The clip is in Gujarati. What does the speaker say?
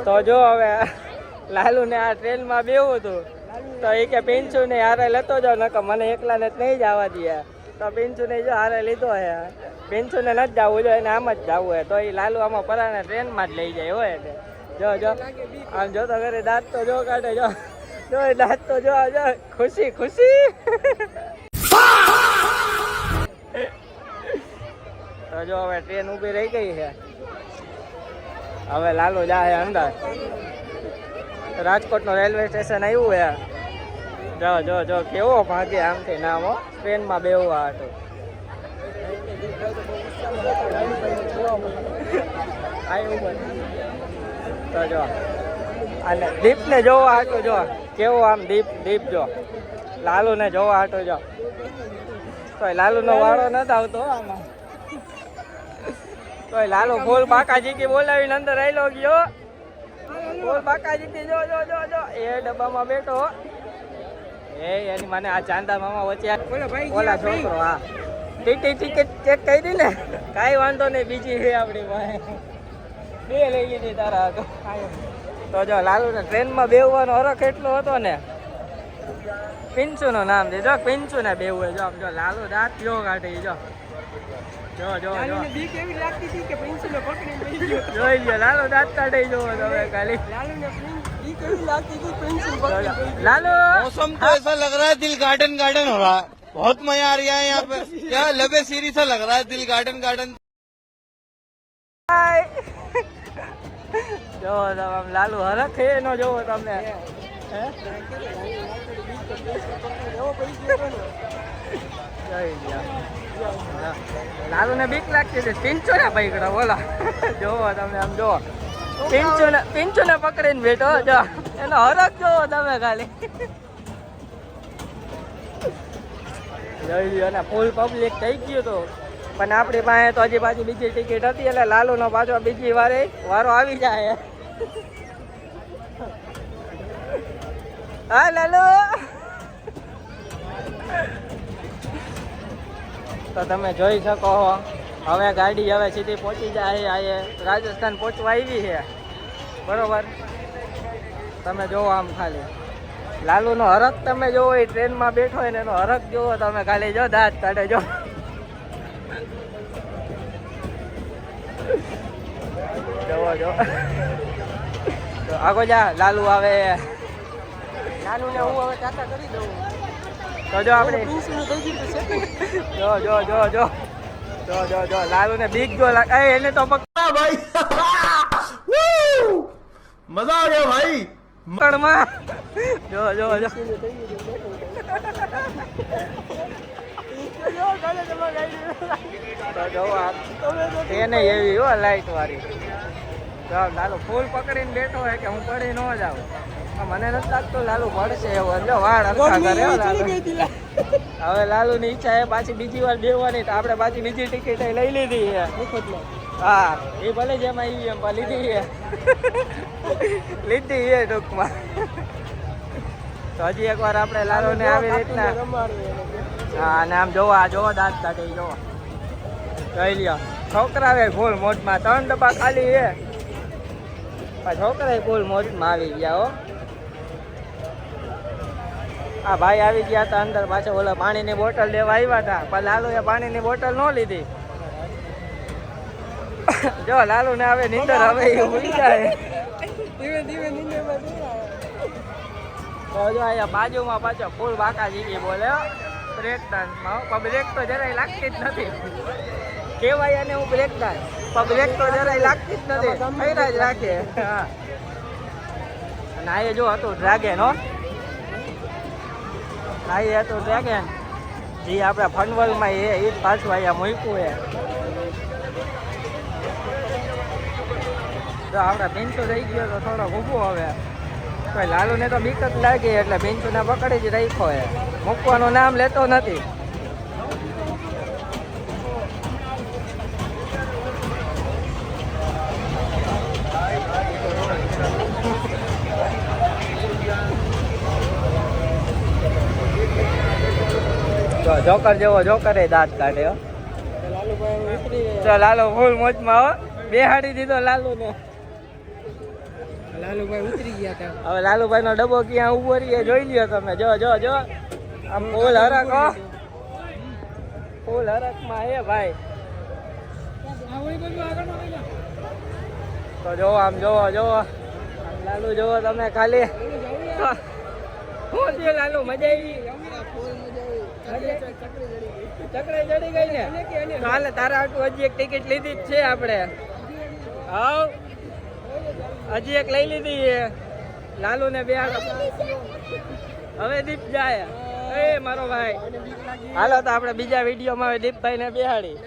તો જો હવે લાલુ ને આ ટ્રેન માં બેવું હતું તો એ કે પિંચુ ને હારે લેતો જાવ નકર મને એકલા ને નહીં જવા દે. તો પિંચુ ને જો હારે લીધો હે. પિંચુ ને નથી જવું જોઈએ, એને આમ જ જવું હોય તો એ લાલુ આમાં પરાણે ટ્રેન માં જ લઈ જાય હોય. એટલે જો આમ જો તો ઘરે દાંત તો જો કાઢે, જો દાંત તો જો ખુશી ખુશી. તો જો હવે ટ્રેન ઊભી રહી ગઈ છે. હવે લાલુ જાય અંદર. રાજકોટ નું રેલવે સ્ટેશન આવ્યું છે. જો કેવો ભાગે આમથી નામ ટ્રેન માં બેવવા હતું. તો જો અને દીપ ને જોવા હાટું જો કેવો આમ દીપ જો લાલુ ને જોવા હાટું જો. તો લાલુ નો વાળો નથી આવતો આમાં. તો લાલુ ફૂલ બાકાજી કી બોલાવીને અંદર આવેલો ગયો. ફૂલ બાકાજી કી જો એ ડબ્બામાં બેઠો. એની મને આ ચાંદા મામા વચ્ચે ઓલા છોકરો હા ટિકિટ ચેક કરી ને કાંઈ વાંધો નહીં, બીજી છે આપણી પાસે. બે લઈ લીધી તારા હતો. તો જો લાલુ ને ટ્રેનમાં બેવવાનો હરખ એટલો હતો ને. પિંચુ નું નામ દે જો, પિંચુ ને બેવું જો આમ જો લાલુ દાંત જો કાઢી જો બીક એવી લાગતી હતી કે પિંચુ ને પકડી જોઈ લ્યો. લાલુ દાંત કાઢી જો તમે ખાલી. લાલુ ને બીક એવી લાગતી હતી પિંચુ પકડી. लालू मौसम तो ऐसा लग रहा है दिल गार्डन गार्डन हो रहा है, बहुत मजा आ रहा है यहाँ पे. क्या लबे सीरी सा लग रहा है दिल गार्डन गार्डन. જો લાલુ હરખ છે એનો જોવો તમને. લાલુ ને બીક લાગતી હતી. પિંચુ ને પકડો બોલા જોવો તમે આમ જો. પિંચુ ને પકડીને બેઠો જો એનો હરખ જોવો તમે ખાલી. જોઈ અને ફૂલ પબ્લિક થઈ ગયું હતું. પણ આપણી પાસે તો હજી પાછી બીજી ટિકિટ હતી એટલે લાલુ નો પાછો બીજી વારો આવી જાય. હા લાલુ તો તમે જોઈ શકો હવે ગાડી હવે સીધી પહોંચી જાય. આ રાજસ્થાન પહોંચવા આવી છે બરોબર. તમે જોવો આમ ખાલી લાલુ નો હરખ તમે જોવો. એ ટ્રેનમાં બેઠો હોય ને એનો હરખ જોવો તમે ખાલી. જો દાંત કાઢે જો. જો આગો જા લાલુ આવે. લાલુ ને હું હવે ટાટા કરી દઉં. તો જો આપણે જો લાલુ ને બીક જો એને તો પકડા भाई मजा आ गया भाई. પકડમાં જો એને એવી હો લાઈટ વાળી. લાલુ ફૂલ પકડીને બેઠો હોય કે હું પડી ન જાઉં. મને નથી લાગતું લાલુ પડશે એવો. જો વાળ અરખા કરે લાલુ. હવે લાલુ ની ઈચ્છા એ પાછી બીજી વાર બેવાની. તો આપણે પાછી બીજી ટિકિટ લઈ લીધી છે. હા એ ભલે જેમાં આવી એમ લીધી છે. લીધી છે ટૂંકમાં. તો હજી એક વાર આપણે લાલુ ને આવી રીતના હા અને આમ જોવો દાંત કાઢી જોવો. જોઈ લ્યો છોકરા આવે ફૂલ મોજમાં. 3 ડબ્બા ખાલી છે. છોકરા ફૂલ મોજમાં આવી ગયા હો. આ ભાઈ આવી ગયા હતા અંદર પાછળ ઓલા પાણીની બોટલ લેવા આવ્યા હતા. પણ લાલુ એ પાણીની બોટલ ન લીધી. જો લાલુ ને આવે નીંદર હવે એ ઉડી જાય. ધીમે નીંદર તો જો અહીંયા બાજુમાં પાછો ફૂલ બાકાજી કી બોલે બ્રેક ડાન્સમાં. બ્રેક તો જરાય લાગતી જ નથી. કેવાય અને હું બ્રેક ડાન્સ પણ બ્રેક તો જરાય લાગતી જ નથી. ખૈરા જ રાખે. હા અને આ જો હતું ડ્રેગન હો. આ હતું ડ્રેગન જે આપણા ફનવલમાં એ જ પાછું અહીંયા મૂક્યું છે. તો આપણા પિંચુ રહી ગયો તો થોડો ઊભો હવે. તો લાલુ ને તો બીક જ લાગી એટલે પિંચુ ને પકડી જ રાખ્યો છે. મૂકવાનું નામ લેતો નથી. જોકર જેવો જોકર એ દાંત કાઢે. લાલુ ફૂલ મોજમાં હો. બેહાડી દીધો લાલુ ને. લાલુભાઈ ઉતરી ગયા હતા. હવે લાલુભાઈ નો ડબ્બો ક્યાં ઉભો રહીએ જોઈ લ્યો તમે. જો જો જો આમ ફૂલ હરક હો, ફૂલ હરક માં હે ભાઈ. તો જો આમ જોવો જોવો લાલુ જોવો તમે ખાલી. શું થયું લાલુ, મજા આવી? ચકરે ચડી ગઈ ને. હાલે તારા આટલું હજી એક ટિકિટ લીધી જ છે આપણે. હાવ હજી એક લઈ લીધી છે. લાલુ ને બે હવે દીપ જાય. એ મારો ભાઈ હાલો તો આપણે બીજા વિડીયોમાં હવે દીપભાઈ ને બેહાડી.